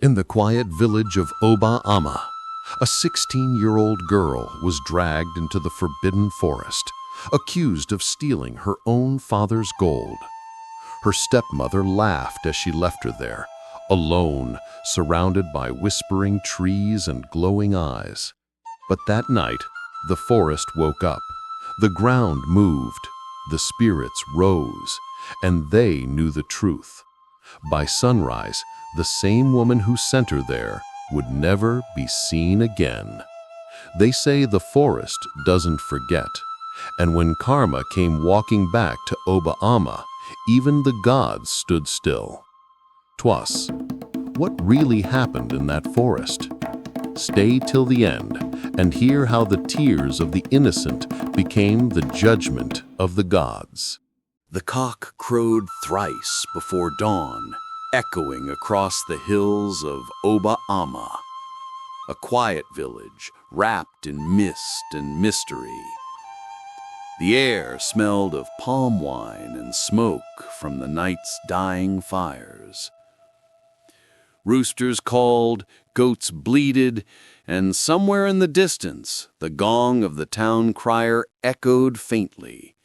In the quiet village of Oba-Ama, a 16-year-old girl was dragged into the forbidden forest, accused of stealing her own father's gold. Her stepmother laughed as she left her there, alone, surrounded by whispering trees and glowing eyes. But that night, the forest woke up. The ground moved, the spirits rose, and they knew the truth. By sunrise, the same woman who sent her there would never be seen again. They say the forest doesn't forget, and when karma came walking back to Oba-Ama, even the gods stood still. 'Twas, what really happened in that forest? Stay till the end and hear how the tears of the innocent became the judgment of the gods. The cock crowed thrice before dawn, echoing across the hills of Oba-Ama, a quiet village wrapped in mist and mystery. The air smelled of palm wine and smoke from the night's dying fires. Roosters called, goats bleated, and somewhere in the distance, the gong of the town crier echoed faintly.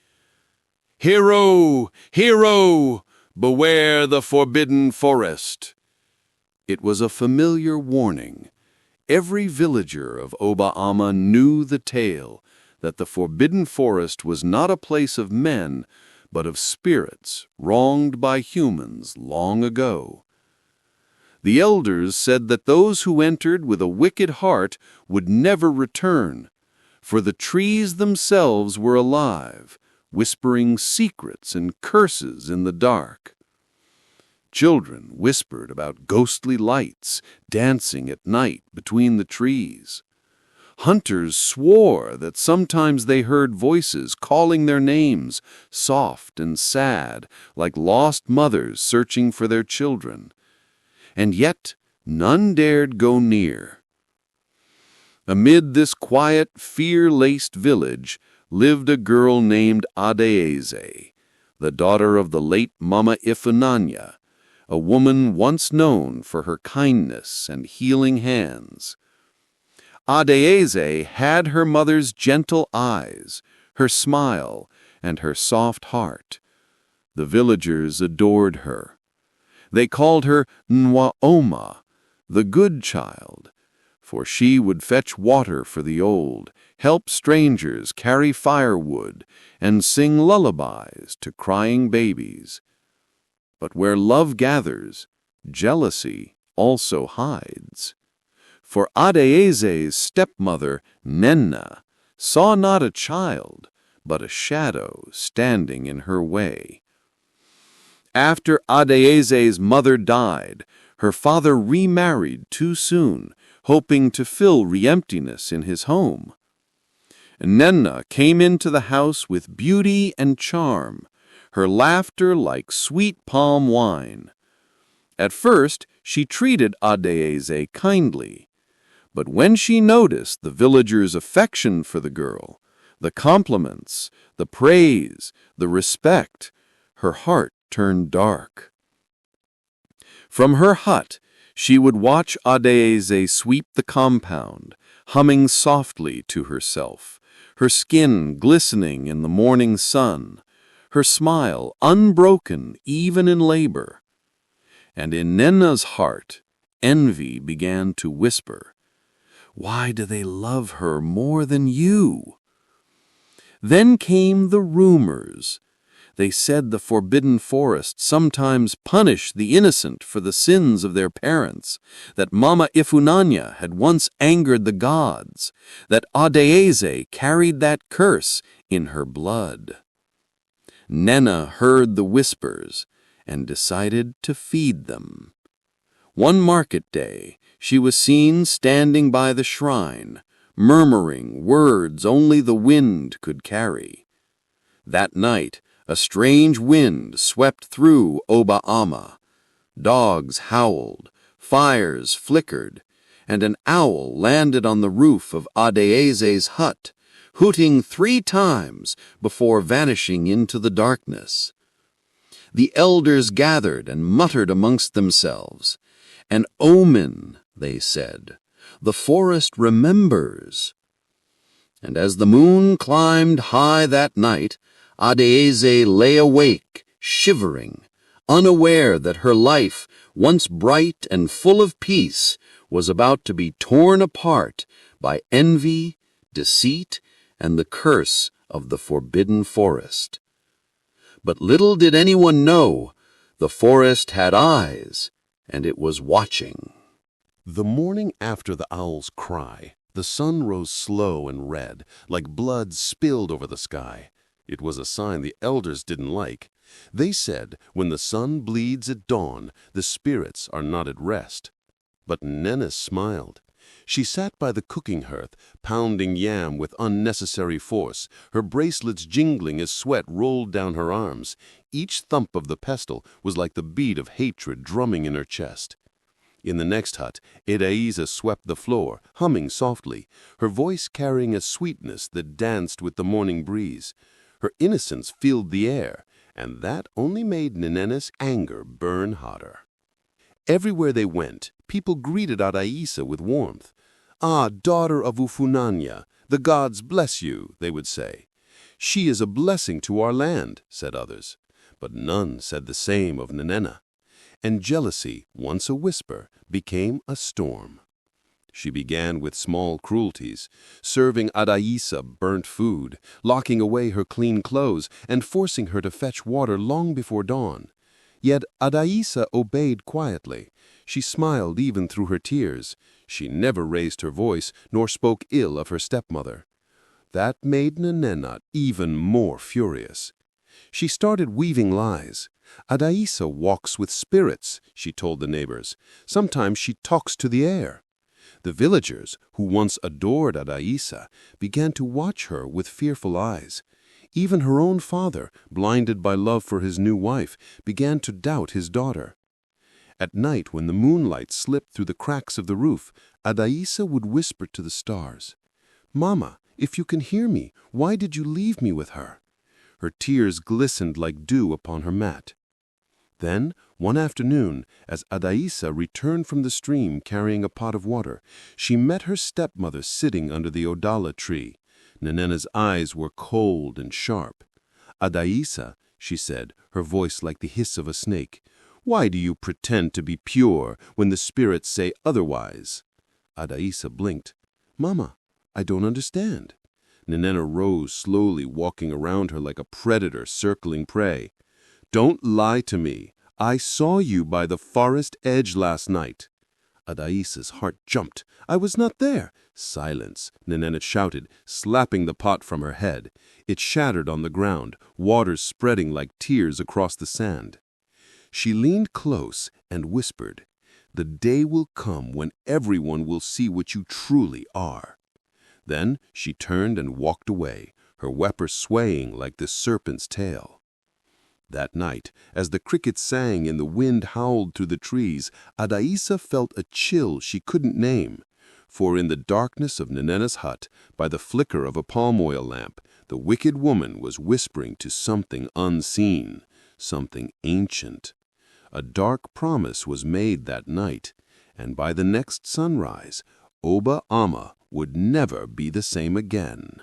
"Hero! Hero! Beware the forbidden forest!" It was a familiar warning. Every villager of Oba-Ama knew the tale that the forbidden forest was not a place of men, but of spirits wronged by humans long ago. The elders said that those who entered with a wicked heart would never return, for the trees themselves were alive, whispering secrets and curses in the dark. Children whispered about ghostly lights dancing at night between the trees. Hunters swore that sometimes they heard voices calling their names, soft and sad, like lost mothers searching for their children. And yet none dared go near. Amid this quiet, fear-laced village lived a girl named Adaeze, the daughter of the late Mama Ifunanya, a woman once known for her kindness and healing hands. Adaeze had her mother's gentle eyes, her smile, and her soft heart. The villagers adored her. They called her Nwaoma, the good child, for she would fetch water for the old, help strangers carry firewood, and sing lullabies to crying babies. But where love gathers, jealousy also hides. For Adaeze's stepmother, Nenna, saw not a child, but a shadow standing in her way. After Adaeze's mother died, her father remarried too soon, hoping to fill emptiness in his home. Nenna came into the house with beauty and charm, her laughter like sweet palm wine. At first, she treated Adaeze kindly, but when she noticed the villagers' affection for the girl, the compliments, the praise, the respect, her heart turned dark. From her hut, she would watch Adaeze sweep the compound, humming softly to herself, her skin glistening in the morning sun, her smile unbroken even in labor. And in Nenna's heart, envy began to whisper, "Why do they love her more than you?" Then came the rumors. They said the forbidden forest sometimes punished the innocent for the sins of their parents, that Mama Ifunanya had once angered the gods, that Adaeze carried that curse in her blood. Nenna heard the whispers and decided to feed them. One market day, she was seen standing by the shrine, murmuring words only the wind could carry. That night, a strange wind swept through Oba-Ama. Dogs howled, fires flickered, and an owl landed on the roof of Adaeze's hut, hooting 3 times before vanishing into the darkness. The elders gathered and muttered amongst themselves, "An omen," they said. "The forest remembers." And as the moon climbed high that night, Adeze lay awake, shivering, unaware that her life, once bright and full of peace, was about to be torn apart by envy, deceit, and the curse of the forbidden forest. But little did anyone know, the forest had eyes, and it was watching. The morning after the owl's cry, the sun rose slow and red, like blood spilled over the sky. It was a sign the elders didn't like. They said, when the sun bleeds at dawn, the spirits are not at rest. But Nene smiled. She sat by the cooking hearth, pounding yam with unnecessary force, her bracelets jingling as sweat rolled down her arms. Each thump of the pestle was like the beat of hatred drumming in her chest. In the next hut, Adaiza swept the floor, humming softly, her voice carrying a sweetness that danced with the morning breeze. Her innocence filled the air, and that only made Nenena's anger burn hotter. Everywhere they went, people greeted Adaiza with warmth. "Ah, daughter of Ufunanya, the gods bless you," they would say. "She is a blessing to our land," said others. But none said the same of Nenena. And jealousy, once a whisper, became a storm. She began with small cruelties, serving Adaiza burnt food, locking away her clean clothes, and forcing her to fetch water long before dawn. Yet Adaiza obeyed quietly. She smiled even through her tears. She never raised her voice, nor spoke ill of her stepmother. That made Nenena even more furious. She started weaving lies. "Adaiza walks with spirits," she told the neighbors. "Sometimes she talks to the air." The villagers, who once adored Adaiza, began to watch her with fearful eyes. Even her own father, blinded by love for his new wife, began to doubt his daughter. At night, when the moonlight slipped through the cracks of the roof, Adaiza would whisper to the stars, "Mama, if you can hear me, why did you leave me with her?" Her tears glistened like dew upon her mat. Then, one afternoon, as Adaiza returned from the stream carrying a pot of water, she met her stepmother sitting under the odala tree. Nenena's eyes were cold and sharp. "Adaiza," she said, her voice like the hiss of a snake, "why do you pretend to be pure when the spirits say otherwise?" Adaiza blinked. "Mama, I don't understand." Nenena rose slowly, walking around her like a predator circling prey. "Don't lie to me. I saw you by the forest edge last night." Adaiza's heart jumped. "I was not there." "Silence," Nenena shouted, slapping the pot from her head. It shattered on the ground, water spreading like tears across the sand. She leaned close and whispered, "The day will come when everyone will see what you truly are." Then she turned and walked away, her weapon swaying like the serpent's tail. That night, as the crickets sang and the wind howled through the trees, Adaiza felt a chill she couldn't name. For in the darkness of Nenena's hut, by the flicker of a palm oil lamp, the wicked woman was whispering to something unseen, something ancient. A dark promise was made that night, and by the next sunrise, Oba Ama would never be the same again.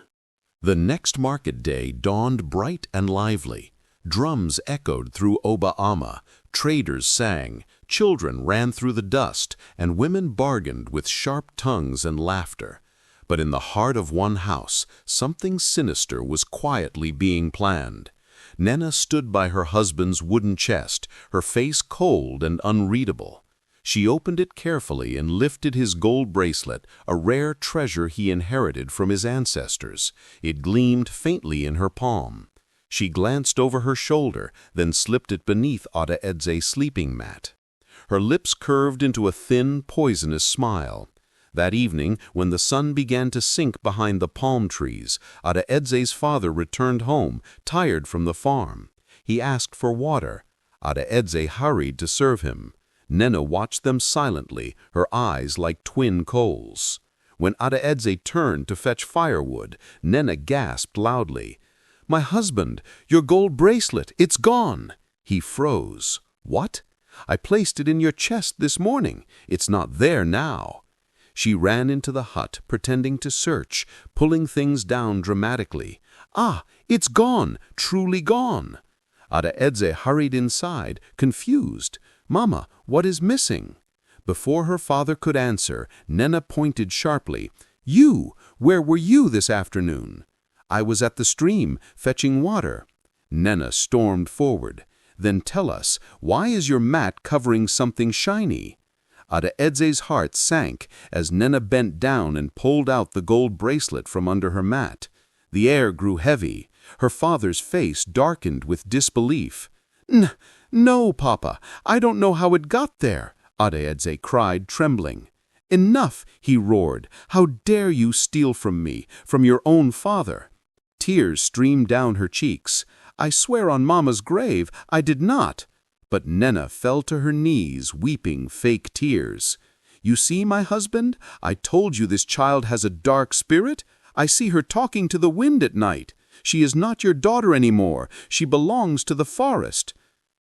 The next market day dawned bright and lively. Drums echoed through Oba Ama, traders sang, children ran through the dust, and women bargained with sharp tongues and laughter. But in the heart of one house, something sinister was quietly being planned. Nena stood by her husband's wooden chest, her face cold and unreadable. She opened it carefully and lifted his gold bracelet, a rare treasure he inherited from his ancestors. It gleamed faintly in her palm. She glanced over her shoulder, then slipped it beneath Adaiza's sleeping mat. Her lips curved into a thin, poisonous smile. That evening, when the sun began to sink behind the palm trees, Adaiza's father returned home, tired from the farm. He asked for water. Adaiza hurried to serve him. Nena watched them silently, her eyes like twin coals. When Adaiza turned to fetch firewood, Nena gasped loudly, "My husband, your gold bracelet, it's gone!" He froze. "What?" I placed it in your chest this morning. It's not there now." She ran into the hut, pretending to search, pulling things down dramatically. "Ah, it's gone, truly gone." Adaedze hurried inside, confused. "Mama, what is missing?" Before her father could answer, Nena pointed sharply. "You! Where were you this afternoon?" "I was at the stream, fetching water." Nena stormed forward. "Then tell us, why is your mat covering something shiny?" Adaedze's heart sank as Nena bent down and pulled out the gold bracelet from under her mat. The air grew heavy. Her father's face darkened with disbelief. No, Papa, I don't know how it got there," Adaedze cried, trembling. "Enough," he roared. "How dare you steal from me, from your own father?" Tears streamed down her cheeks. "I swear on Mama's grave, I did not." But Nena fell to her knees, weeping fake tears. "You see, my husband, I told you this child has a dark spirit. I see her talking to the wind at night. She is not your daughter anymore. She belongs to the forest."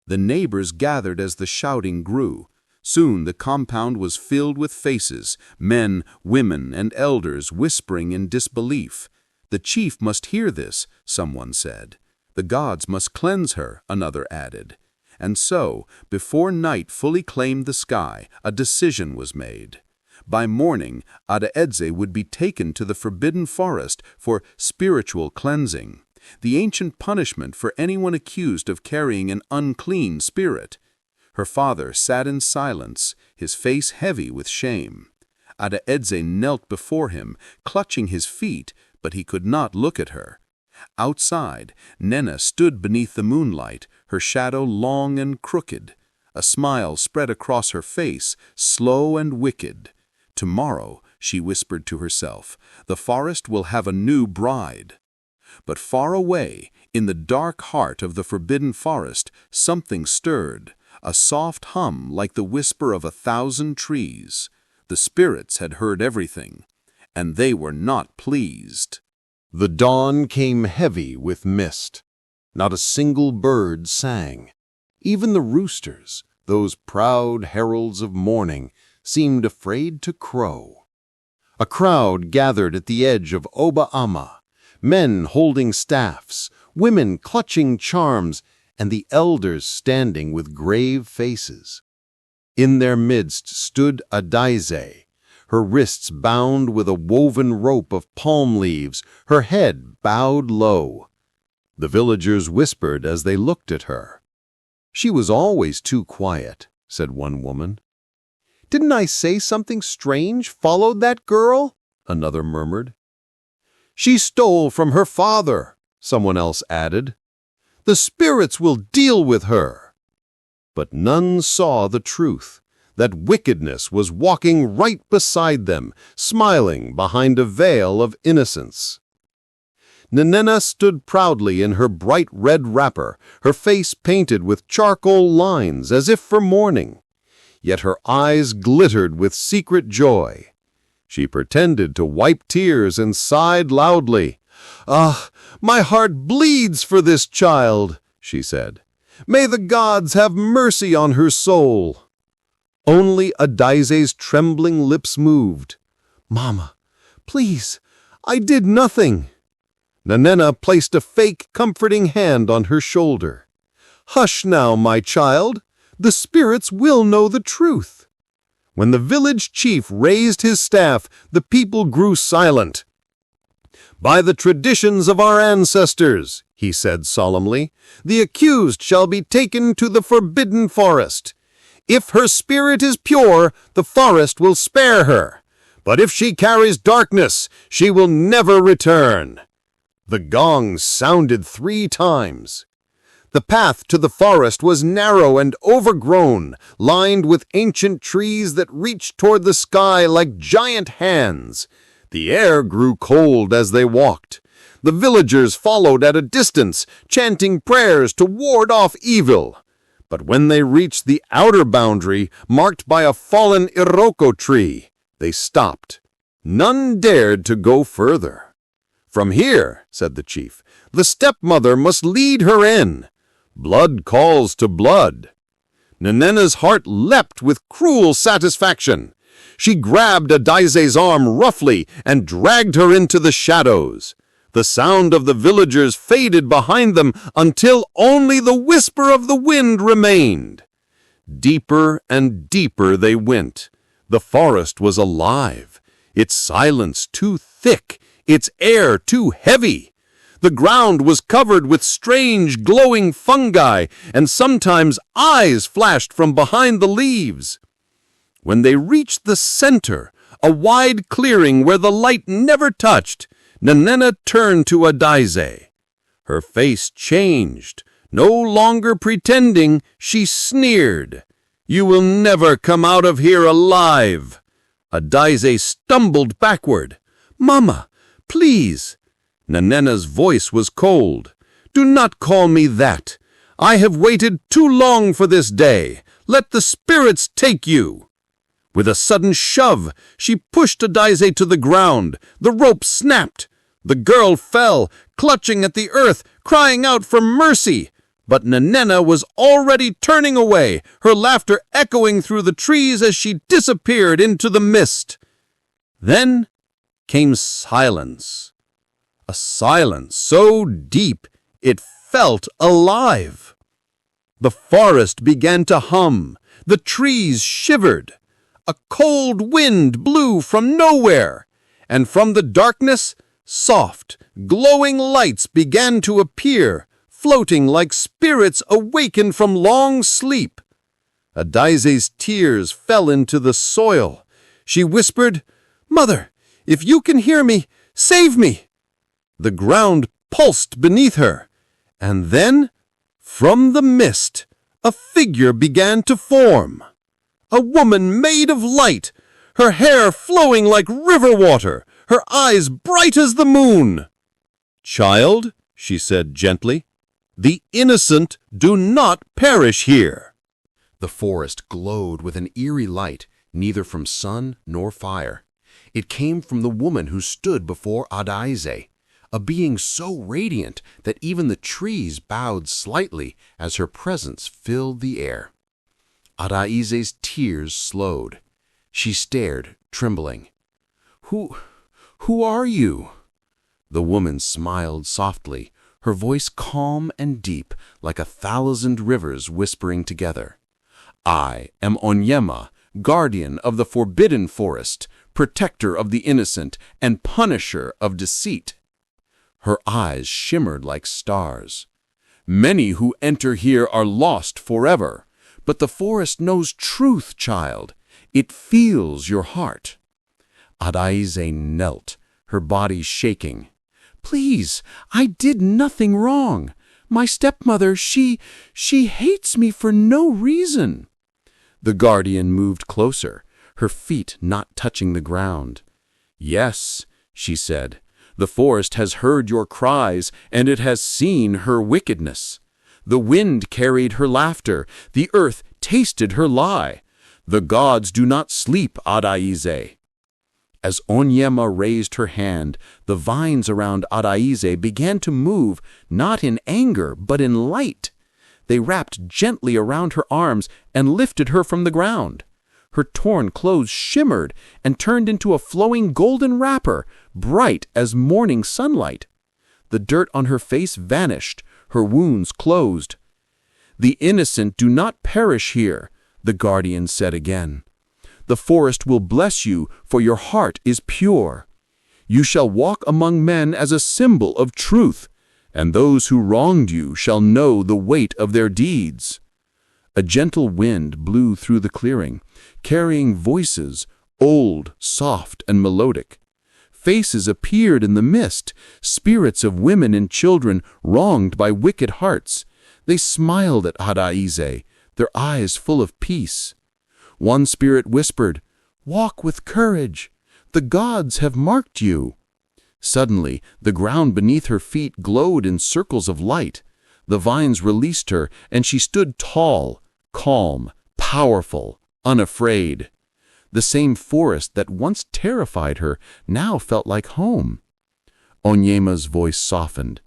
The neighbors gathered as the shouting grew. Soon the compound was filled with faces, men, women, and elders whispering in disbelief. "The chief must hear this," someone said. "The gods must cleanse her," another added. And so, before night fully claimed the sky, a decision was made. By morning, Adaedze would be taken to the forbidden forest for spiritual cleansing, the ancient punishment for anyone accused of carrying an unclean spirit. Her father sat in silence, his face heavy with shame. Adaedze knelt before him, clutching his feet, but he could not look at her. Outside, Nena stood beneath the moonlight, her shadow long and crooked. A smile spread across her face, slow and wicked. "Tomorrow," she whispered to herself, "the forest will have a new bride." But far away, in the dark heart of the forbidden forest, something stirred, a soft hum like the whisper of 1,000 trees. The spirits had heard everything, and they were not pleased. The dawn came heavy with mist. Not a single bird sang. Even the roosters, those proud heralds of morning, seemed afraid to crow. A crowd gathered at the edge of Oba Ama, men holding staffs, women clutching charms, and the elders standing with grave faces. In their midst stood Adaedze, her wrists bound with a woven rope of palm leaves, her head bowed low. The villagers whispered as they looked at her. "She was always too quiet," said one woman. "Didn't I say something strange followed that girl?" another murmured. "She stole from her father," someone else added. "The spirits will deal with her." But none saw the truth, that wickedness was walking right beside them, smiling behind a veil of innocence. Nena stood proudly in her bright red wrapper, her face painted with charcoal lines as if for mourning. Yet her eyes glittered with secret joy. She pretended to wipe tears and sighed loudly. "Ah, my heart bleeds for this child," she said. "May the gods have mercy on her soul." Only Adaedze's trembling lips moved. "Mama, please, I did nothing." Nena placed a fake, comforting hand on her shoulder. "Hush now, my child. The spirits will know the truth." When the village chief raised his staff, the people grew silent. "By the traditions of our ancestors," he said solemnly, "the accused shall be taken to the forbidden forest. If her spirit is pure, the forest will spare her. But if she carries darkness, she will never return." The gong sounded 3 times. The path to the forest was narrow and overgrown, lined with ancient trees that reached toward the sky like giant hands. The air grew cold as they walked. The villagers followed at a distance, chanting prayers to ward off evil. But when they reached the outer boundary, marked by a fallen iroko tree, they stopped. None dared to go further. "From here," said the chief, "the stepmother must lead her in. Blood calls to blood." Nenena's heart leapt with cruel satisfaction. She grabbed Adaize's arm roughly and dragged her into the shadows. The sound of the villagers faded behind them until only the whisper of the wind remained. Deeper and deeper they went. The forest was alive, its silence too thick, its air too heavy. The ground was covered with strange glowing fungi, and sometimes eyes flashed from behind the leaves. When they reached the center, a wide clearing where the light never touched, Nenena turned to Adaize. Her face changed. No longer pretending, she sneered. "You will never come out of here alive." Adaize stumbled backward. "Mama, please." Nenena's voice was cold. "Do not call me that. I have waited too long for this day. Let the spirits take you." With a sudden shove, she pushed Adaize to the ground. The rope snapped. The girl fell, clutching at the earth, crying out for mercy. But Nenena was already turning away, her laughter echoing through the trees as she disappeared into the mist. Then came silence. A silence so deep it felt alive. The forest began to hum. The trees shivered. A cold wind blew from nowhere, and from the darkness, soft, glowing lights began to appear, floating like spirits awakened from long sleep. Adaize's tears fell into the soil. She whispered, "Mother, if you can hear me, save me." The ground pulsed beneath her, and then, from the mist, a figure began to form. A woman made of light, her hair flowing like river water, her eyes bright as the moon. "Child," she said gently, "the innocent do not perish here." The forest glowed with an eerie light, neither from sun nor fire. It came from the woman who stood before Adaize, a being so radiant that even the trees bowed slightly as her presence filled the air. Adaize's tears slowed. She stared, trembling. Who are you?" The woman smiled softly, her voice calm and deep, like 1,000 rivers whispering together. "I am Onyema, guardian of the forbidden forest, protector of the innocent, and punisher of deceit." Her eyes shimmered like stars. "Many who enter here are lost forever. But the forest knows truth, child. It feels your heart." Adaize knelt, her body shaking. "Please, I did nothing wrong. My stepmother, she hates me for no reason." The guardian moved closer, her feet not touching the ground. "Yes," she said, "the forest has heard your cries, and it has seen her wickedness. The wind carried her laughter, the earth tasted her lie. The gods do not sleep, Adaize." As Onyema raised her hand, the vines around Adaize began to move, not in anger, but in light. They wrapped gently around her arms and lifted her from the ground. Her torn clothes shimmered and turned into a flowing golden wrapper, bright as morning sunlight. The dirt on her face vanished, her wounds closed. "The innocent do not perish here," the guardian said again. "The forest will bless you, for your heart is pure. You shall walk among men as a symbol of truth, and those who wronged you shall know the weight of their deeds." A gentle wind blew through the clearing, carrying voices, old, soft, and melodic. Faces appeared in the mist, spirits of women and children wronged by wicked hearts. They smiled at Adaize, their eyes full of peace. One spirit whispered, "Walk with courage. The gods have marked you." Suddenly, the ground beneath her feet glowed in circles of light. The vines released her, and she stood tall, calm, powerful, unafraid. The same forest that once terrified her now felt like home. Onyema's voice softened.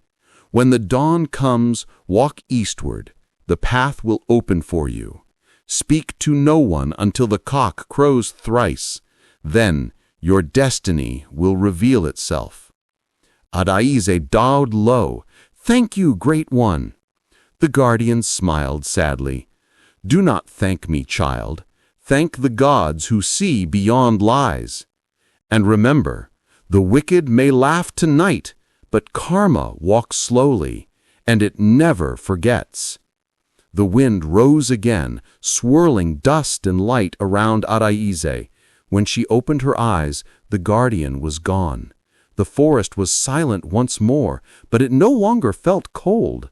"When the dawn comes, walk eastward. The path will open for you. Speak to no one until the cock crows thrice. Then your destiny will reveal itself." Adaize bowed low. "Thank you, Great One." The guardian smiled sadly. "Do not thank me, child. Thank the gods who see beyond lies. And remember, the wicked may laugh tonight, but karma walks slowly, and it never forgets." The wind rose again, swirling dust and light around Adaize. When she opened her eyes, the guardian was gone. The forest was silent once more, but it no longer felt cold.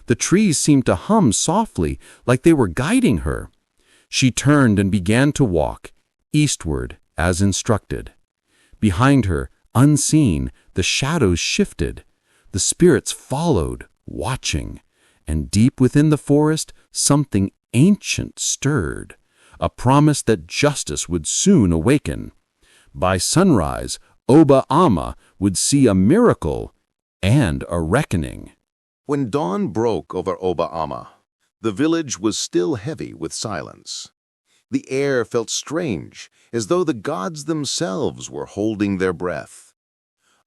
The trees seemed to hum softly, like they were guiding her. She turned and began to walk, eastward as instructed. Behind her, unseen, the shadows shifted. The spirits followed, watching. And deep within the forest, something ancient stirred, a promise that justice would soon awaken. By sunrise, Oba Ama would see a miracle and a reckoning. When dawn broke over Oba Ama, the village was still heavy with silence. The air felt strange, as though the gods themselves were holding their breath.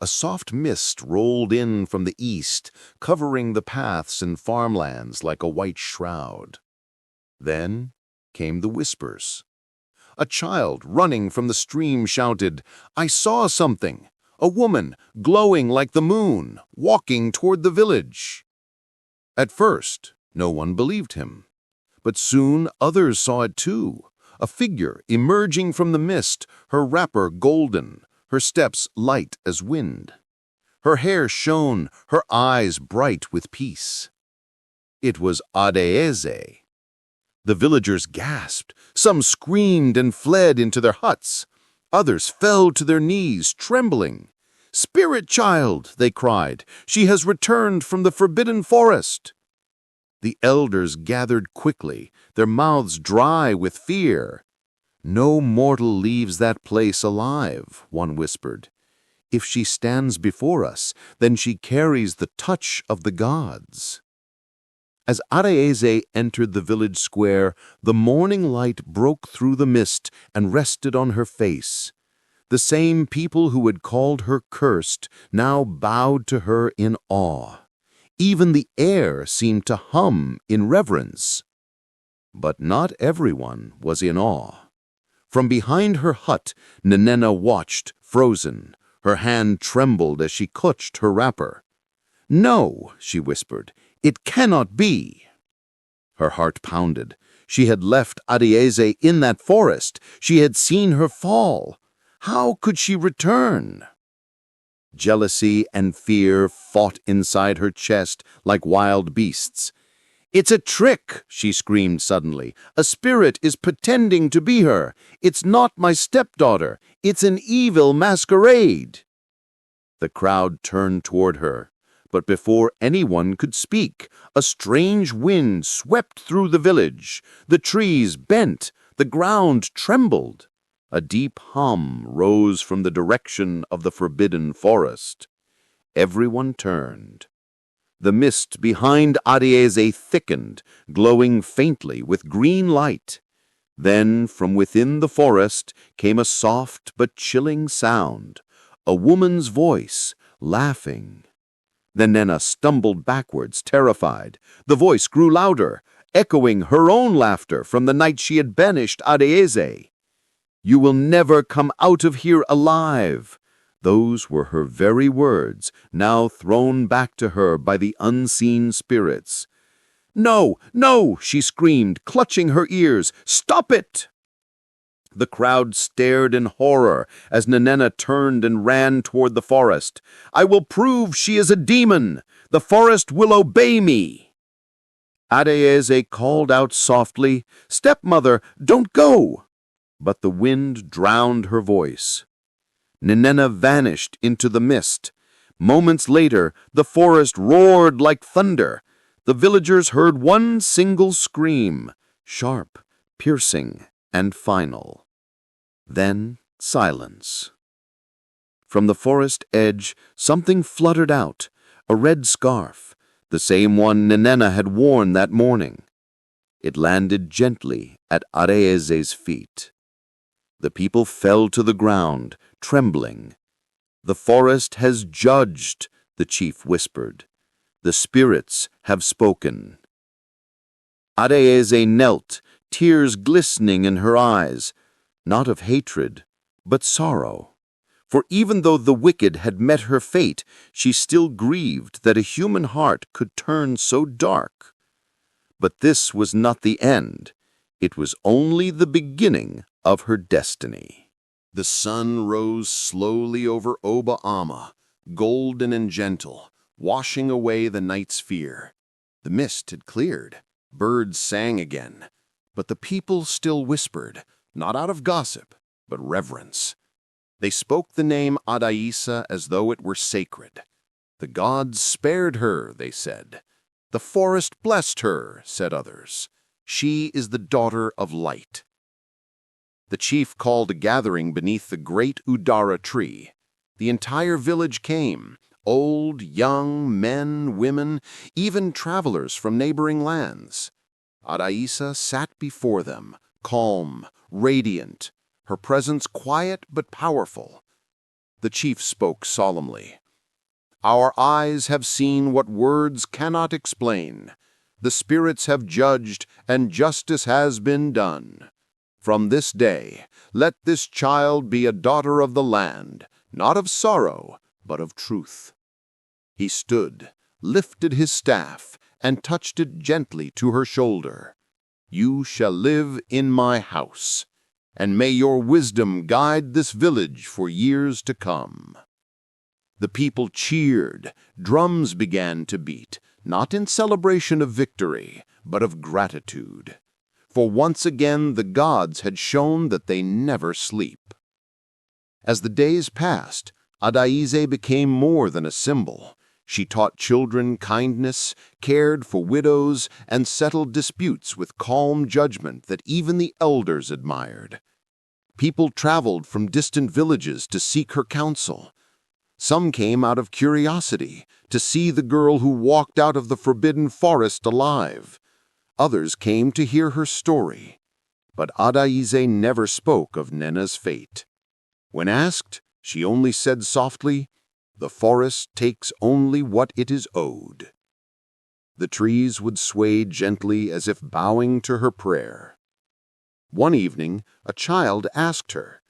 A soft mist rolled in from the east, covering the paths and farmlands like a white shroud. Then came the whispers. A child running from the stream shouted, "I saw something! A woman, glowing like the moon, walking toward the village." At first, no one believed him. But soon others saw it too, a figure emerging from the mist, her wrapper golden, her steps light as wind. Her hair shone, her eyes bright with peace. It was Adaize. The villagers gasped. Some screamed and fled into their huts. Others fell to their knees, trembling. "Spirit child," they cried, "she has returned from the forbidden forest." The elders gathered quickly, their mouths dry with fear. "No mortal leaves that place alive," one whispered. "If she stands before us, then she carries the touch of the gods." As Adaize entered the village square, the morning light broke through the mist and rested on her face. The same people who had called her cursed now bowed to her in awe. Even the air seemed to hum in reverence. But not everyone was in awe. From behind her hut, Nanena watched, frozen. Her hand trembled as she clutched her wrapper. "No," she whispered, "it cannot be." Her heart pounded. She had left Adaize in that forest. She had seen her fall. How could she return? Jealousy and fear fought inside her chest like wild beasts. "It's a trick," she screamed suddenly. "A spirit is pretending to be her. It's not my stepdaughter. It's an evil masquerade." The crowd turned toward her. But before anyone could speak, a strange wind swept through the village. The trees bent, the ground trembled. A deep hum rose from the direction of the forbidden forest. Everyone turned. The mist behind Adaize thickened, glowing faintly with green light. Then, from within the forest, came a soft but chilling sound, a woman's voice, laughing. Nanena stumbled backwards, terrified. The voice grew louder, echoing her own laughter from the night she had banished Adaize. "You will never come out of here alive." Those were her very words, now thrown back to her by the unseen spirits. "No, no," she screamed, clutching her ears. "Stop it!" The crowd stared in horror as Nanena turned and ran toward the forest. "I will prove she is a demon. The forest will obey me." Adaize called out softly, "Stepmother, don't go!" But the wind drowned her voice. Nanena vanished into the mist. Moments later, the forest roared like thunder. The villagers heard one single scream, sharp, piercing, and final. Then silence. From the forest edge, something fluttered out, a red scarf, the same one Nanena had worn that morning. It landed gently at Areeze's feet. The people fell to the ground, trembling. "The forest has judged," the chief whispered. "The spirits have spoken." Areeze knelt, tears glistening in her eyes, not of hatred, but sorrow. For even though the wicked had met her fate, she still grieved that a human heart could turn so dark. But this was not the end. It was only the beginning of her destiny. The sun rose slowly over Oba Ama, golden and gentle, washing away the night's fear. The mist had cleared, birds sang again, but the people still whispered, not out of gossip, but reverence. They spoke the name Addaisa as though it were sacred. "The gods spared her," they said. "The forest blessed her," said others. "She is the daughter of light." The chief called a gathering beneath the great Udara tree. The entire village came, old, young, men, women, even travelers from neighboring lands. Addaisa sat before them, calm, radiant, her presence quiet but powerful. The chief spoke solemnly. "Our eyes have seen what words cannot explain. The spirits have judged, and justice has been done. From this day, let this child be a daughter of the land, not of sorrow, but of truth." He stood, lifted his staff, and touched it gently to her shoulder. "You shall live in my house, and may your wisdom guide this village for years to come." The people cheered, drums began to beat, not in celebration of victory, but of gratitude. For once again the gods had shown that they never sleep. As the days passed, Addaise became more than a symbol. She taught children kindness, cared for widows, and settled disputes with calm judgment that even the elders admired. People traveled from distant villages to seek her counsel. Some came out of curiosity to see the girl who walked out of the forbidden forest alive. Others came to hear her story. But Addaise never spoke of Nena's fate. When asked, she only said softly, "The forest takes only what it is owed." The trees would sway gently as if bowing to her prayer. One evening, a child asked her,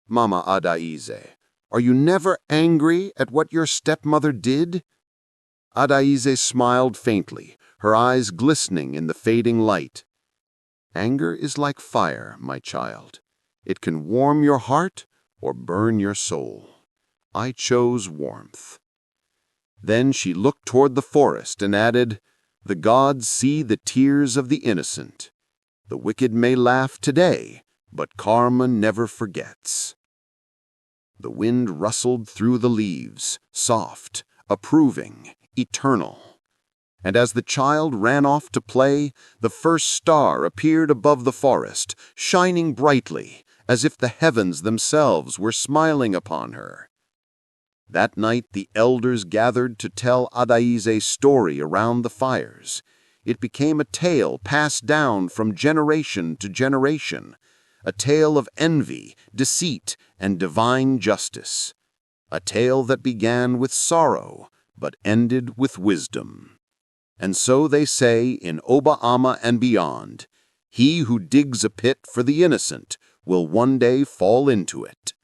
"Mama Addaise, are you never angry at what your stepmother did?" Addaise smiled faintly, her eyes glistening in the fading light. "Anger is like fire, my child. It can warm your heart or burn your soul. I chose warmth." Then she looked toward the forest and added, "The gods see the tears of the innocent. The wicked may laugh today, but karma never forgets." The wind rustled through the leaves, soft, approving, eternal. And as the child ran off to play, the first star appeared above the forest, shining brightly, as if the heavens themselves were smiling upon her. That night the elders gathered to tell Addaise's story around the fires. It became a tale passed down from generation to generation, a tale of envy, deceit, and divine justice, a tale that began with sorrow but ended with wisdom. And so they say in Oba Ama and beyond, he who digs a pit for the innocent will one day fall into it.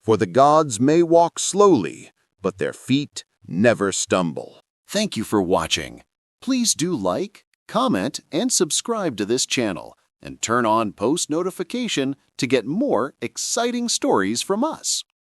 For the gods may walk slowly, but their feet never stumble. Thank you for watching. Please do like, comment, and subscribe to this channel, and turn on post notification to get more exciting stories from us.